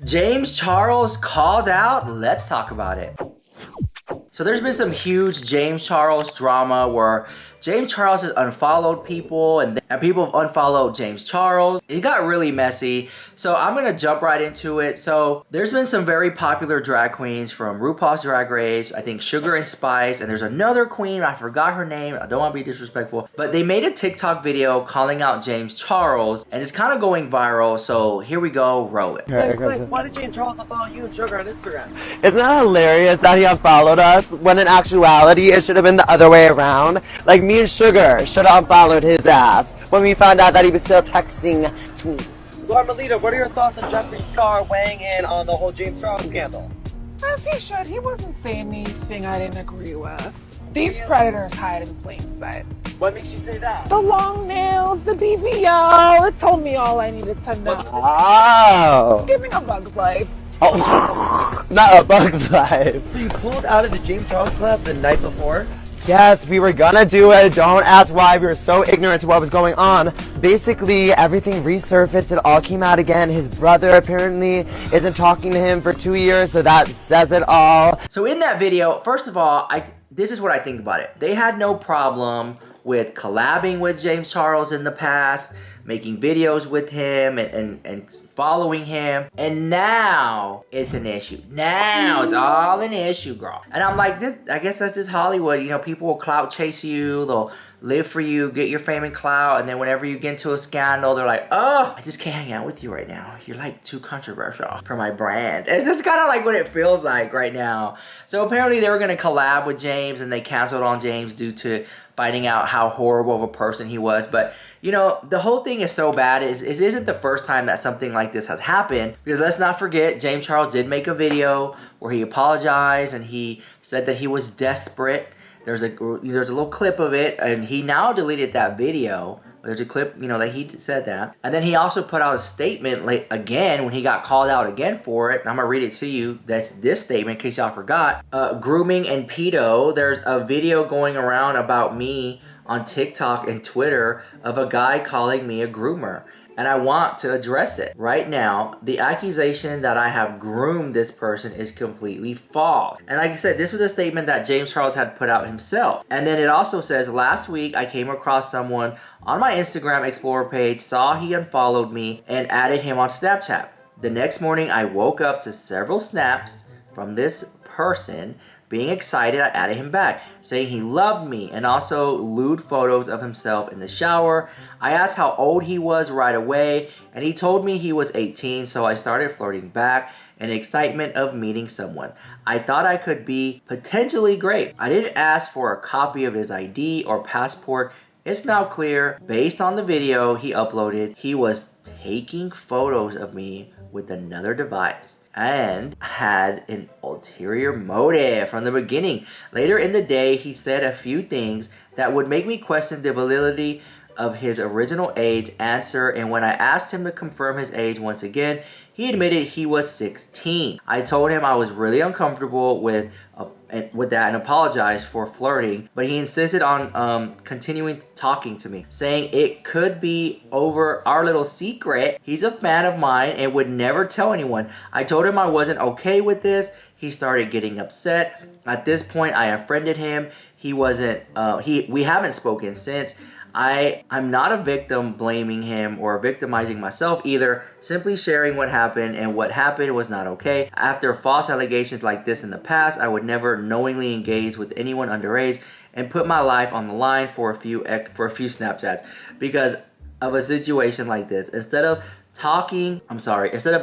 James Charles called out? Let's talk about it. So there's been some huge James Charles drama where James Charles has unfollowed people and people have unfollowed James Charles. It got really messy. So I'm gonna jump right into it. So there's been some very popular drag queens from RuPaul's Drag Race, I think Sugar and Spice, and there's another queen, I forgot her name, I don't wanna be disrespectful, but they made a TikTok video calling out James Charles and it's kind of going viral. So here we go, roll it. Why did James Charles unfollow you and Sugar on Instagram? Isn't that hilarious that he unfollowed us when in actuality it should have been the other way around? Like me and Sugar should have unfollowed his ass when we found out that he was still texting to me. Carmelita, what are your thoughts on Jeffree Star weighing in on the whole James Charles scandal? As he should. He wasn't saying anything I didn't agree with. These predators hide in plain sight. What makes you say that? The long nails, the BBL, it told me all I needed to know. Oh. Giving a bug's life. Oh. Not a bug's life. So you pulled out of the James Charles club the night before? Yes, we were gonna do it. Don't ask why. We were so ignorant to what was going on. Basically, everything resurfaced. It all came out again. His brother apparently isn't talking to him for 2 years, so that says it all. So in that video, first of all, this is what I think about it. They had no problem with collabing with James Charles in the past, making videos with him and following him, and now it's an issue. Now it's all an issue, girl. And I'm like, this, I guess that's just Hollywood. You know, people will clout chase you, they'll live for you, get your fame and clout, and then whenever you get into a scandal, they're like, oh, I just can't hang out with you right now. You're like too controversial for my brand. It's just kind of like what it feels like right now. So apparently they were gonna collab with James and they canceled on James due to finding out how horrible of a person he was. But you know, the whole thing is so bad. It isn't the first time that something like this has happened. Because let's not forget, James Charles did make a video where he apologized and he said that he was desperate. There's a little clip of it, and he now deleted that video. There's a clip, you know, that he said that. And then he also put out a statement again when he got called out again for it. And I'm going to read it to you. That's this statement in case y'all forgot. Grooming and pedo. There's a video going around about me on TikTok and Twitter of a guy calling me a groomer. And I want to address it. Right now, the accusation that I have groomed this person is completely false. And like I said, this was a statement that James Charles had put out himself. And then it also says, last week I came across someone on my Instagram Explorer page, saw he unfollowed me, and added him on Snapchat. The next morning, I woke up to several snaps from this person. Being excited, I added him back, saying he loved me, and also lewd photos of himself in the shower. I asked how old he was right away, and he told me he was 18, so I started flirting back in excitement of meeting someone. I thought I could be potentially great. I didn't ask for a copy of his ID or passport. It's now clear, based on the video he uploaded, he was taking photos of me with another device and had an ulterior motive from the beginning. Later in the day, he said a few things that would make me question the validity of his original age answer, and when I asked him to confirm his age once again, he admitted he was 16. I told him I was really uncomfortable with that and apologized for flirting, but he insisted on continuing talking to me, saying it could be over our little secret. He's a fan of mine and would never tell anyone. I told him I wasn't okay with this. He started getting upset. At this point, I unfriended him. He wasn't, we haven't spoken since. I'm not a victim blaming him or victimizing myself either, simply sharing what happened, and what happened was not okay. After false allegations like this in the past, I would never knowingly engage with anyone underage and put my life on the line for a few Snapchats because of a situation like this. Instead of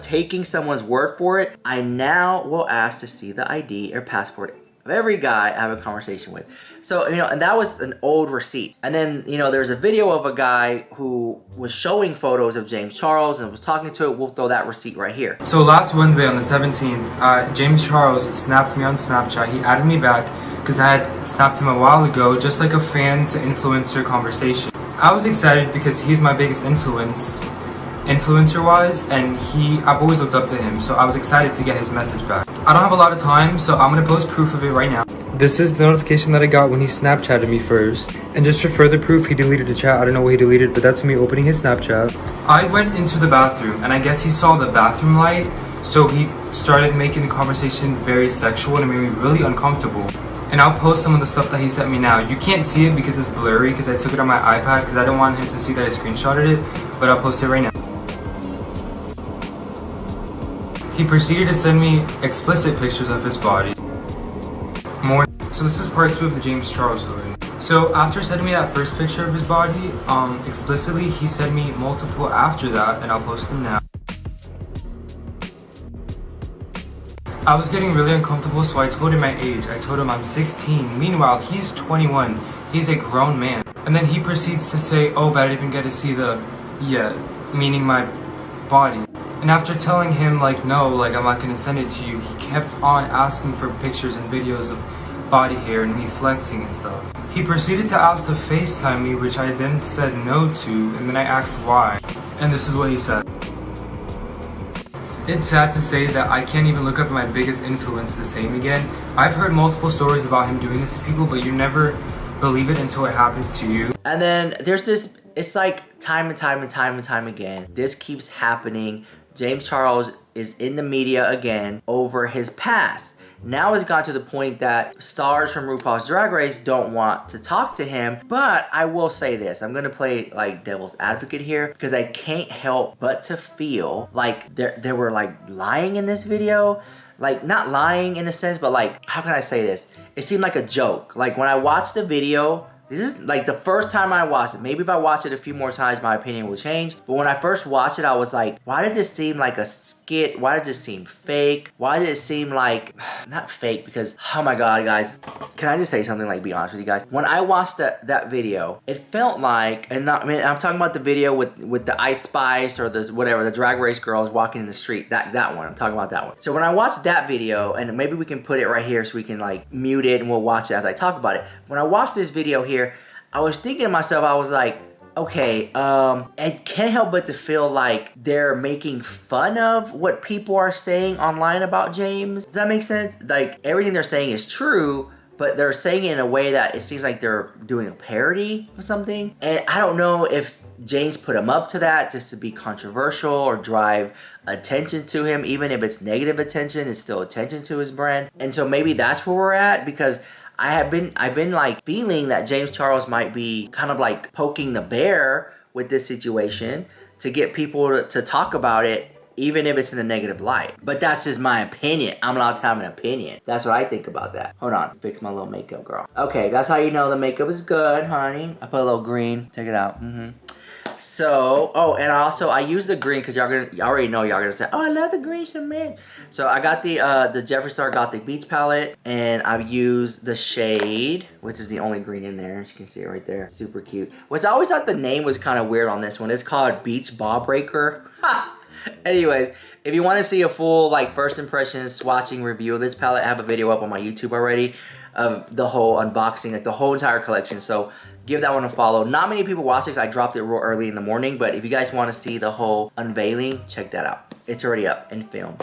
taking someone's word for it, I now will ask to see the ID or passport of every guy I have a conversation with. So, you know, and that was an old receipt. And then, you know, there's a video of a guy who was showing photos of James Charles and was talking to it. We'll throw that receipt right here. So last Wednesday on the 17th, James Charles snapped me on Snapchat. He added me back because I had snapped him a while ago, just like a fan to influencer conversation. I was excited because he's my biggest influencer-wise, and I've always looked up to him, so I was excited to get his message back. I don't have a lot of time, so I'm gonna post proof of it right now. This is the notification that I got when he Snapchatted me first. And just for further proof, he deleted the chat. I don't know what he deleted, but that's me opening his Snapchat. I went into the bathroom, and I guess he saw the bathroom light, So he started making the conversation very sexual and it made me really uncomfortable. And I'll post some of the stuff that he sent me now. You can't see it because it's blurry because I took it on my iPad because I don't want him to see that I screenshotted it, but I'll post it right now. He proceeded to send me explicit pictures of his body. More. So this is part 2 of the James Charles story. So after sending me that first picture of his body, explicitly, he sent me multiple after that, and I'll post them now. I was getting really uncomfortable, so I told him my age. I told him I'm 16. Meanwhile, he's 21. He's a grown man. And then he proceeds to say, oh, but I didn't even get to see the, meaning my body. And after telling him, like, no, like, I'm not gonna send it to you, he kept on asking for pictures and videos of body hair and me flexing and stuff. He proceeded to ask to FaceTime me, which I then said no to, and then I asked why. And this is what he said. It's sad to say that I can't even look up my biggest influence the same again. I've heard multiple stories about him doing this to people, but you never believe it until it happens to you. And then there's this, it's like time and time again. This keeps happening. James Charles is in the media again over his past. Now it's got to the point that stars from RuPaul's Drag Race don't want to talk to him. But I will say this, I'm gonna play like devil's advocate here because I can't help but to feel like they were like lying in this video. Like not lying in a sense, but like, how can I say this? It seemed like a joke. Like when I watched the video, this is like the first time I watched it. Maybe if I watch it a few more times, my opinion will change. But when I first watched it, I was like, why did this seem like a skit? Why did this seem fake? Why did it seem like, not fake, because, oh my God, guys. Can I just say something, like, be honest with you guys? When I watched that video, it felt like, and not, I mean, I'm talking about the video with the Ice Spice or the whatever, the Drag Race girls walking in the street. That one, I'm talking about that one. So when I watched that video, and maybe we can put it right here so we can like mute it and we'll watch it as I talk about it. When I watched this video here, I was thinking to myself, I was like, okay, I can't help but to feel like they're making fun of what people are saying online about James. Does that make sense? Like, everything they're saying is true, but they're saying it in a way that it seems like they're doing a parody of something. And I don't know if James put him up to that just to be controversial or drive attention to him. Even if it's negative attention, it's still attention to his brand. And so maybe that's where we're at, because I've been like feeling that James Charles might be kind of like poking the bear with this situation to get people to talk about it, even if it's in a negative light. But that's just my opinion. I'm allowed to have an opinion. That's what I think about that. Hold on, fix my little makeup, girl. Okay, that's how you know the makeup is good, honey. I put a little green. Check it out. So, oh, and also I use the green because y'all already know y'all gonna say, oh, I love the green cement. So I got the Jeffree Star Gothic Beach palette, and I've used the shade, which is the only green in there. As you can see it right there, super cute. Which I always thought the name was kind of weird on this one. It's called Beach Ball Breaker. Anyways, if you want to see a full like first impressions swatching review of this palette, I have a video up on my YouTube already of the whole unboxing, like the whole entire collection. So give that one a follow. Not many people watch it because I dropped it real early in the morning, but if you guys want to see the whole unveiling, check that out. It's already up in film.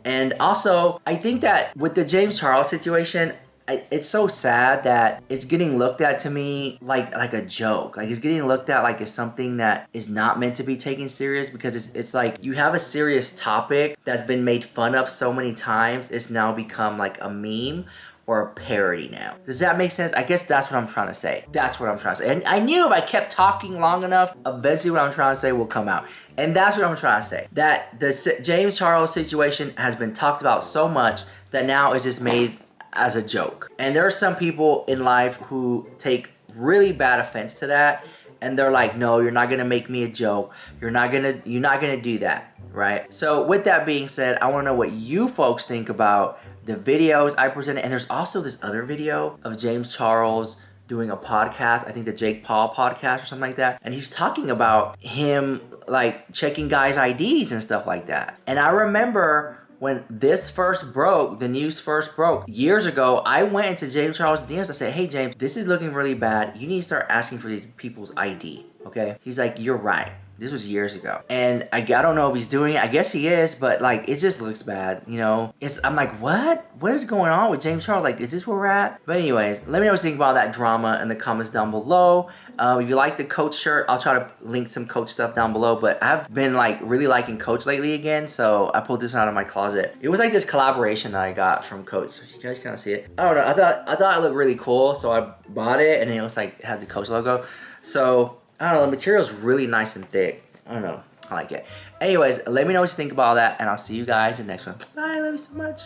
And also, I think that with the James Charles situation, it's so sad that it's getting looked at to me like a joke. Like, it's getting looked at like it's something that is not meant to be taken serious, because it's like you have a serious topic that's been made fun of so many times. It's now become like a meme or a parody now. Does that make sense? I guess that's what I'm trying to say. That's what I'm trying to say. And I knew if I kept talking long enough, eventually what I'm trying to say will come out. And that's what I'm trying to say. That the James Charles situation has been talked about so much that now it's just made as a joke. And there are some people in life who take really bad offense to that. And they're like, no, you're not gonna make me a joke. You're not gonna do that, right? So with that being said, I wanna know what you folks think about the videos I presented. And there's also this other video of James Charles doing a podcast, I think the Jake Paul podcast or something like that. And he's talking about him like checking guys' IDs and stuff like that. And I remember when this first broke, the news first broke years ago, I went into James Charles' DMs. I said, hey, James, this is looking really bad. You need to start asking for these people's ID, okay? He's like, you're right. This was years ago. And I don't know if he's doing it. I guess he is, but like, it just looks bad, you know? I'm like, what? What is going on with James Charles? Like, is this where we're at? But anyways, let me know what you think about that drama in the comments down below. If you like the Coach shirt, I'll try to link some Coach stuff down below. But I've been like really liking Coach lately again, so I pulled this out of my closet. It was like this collaboration that I got from Coach. If you guys kind of see it, I don't know. I thought it looked really cool, so I bought it, and it was like, it had the Coach logo. So I don't know. The material's really nice and thick. I don't know. I like it. Anyways, let me know what you think about that, and I'll see you guys in the next one. Bye. I love you so much.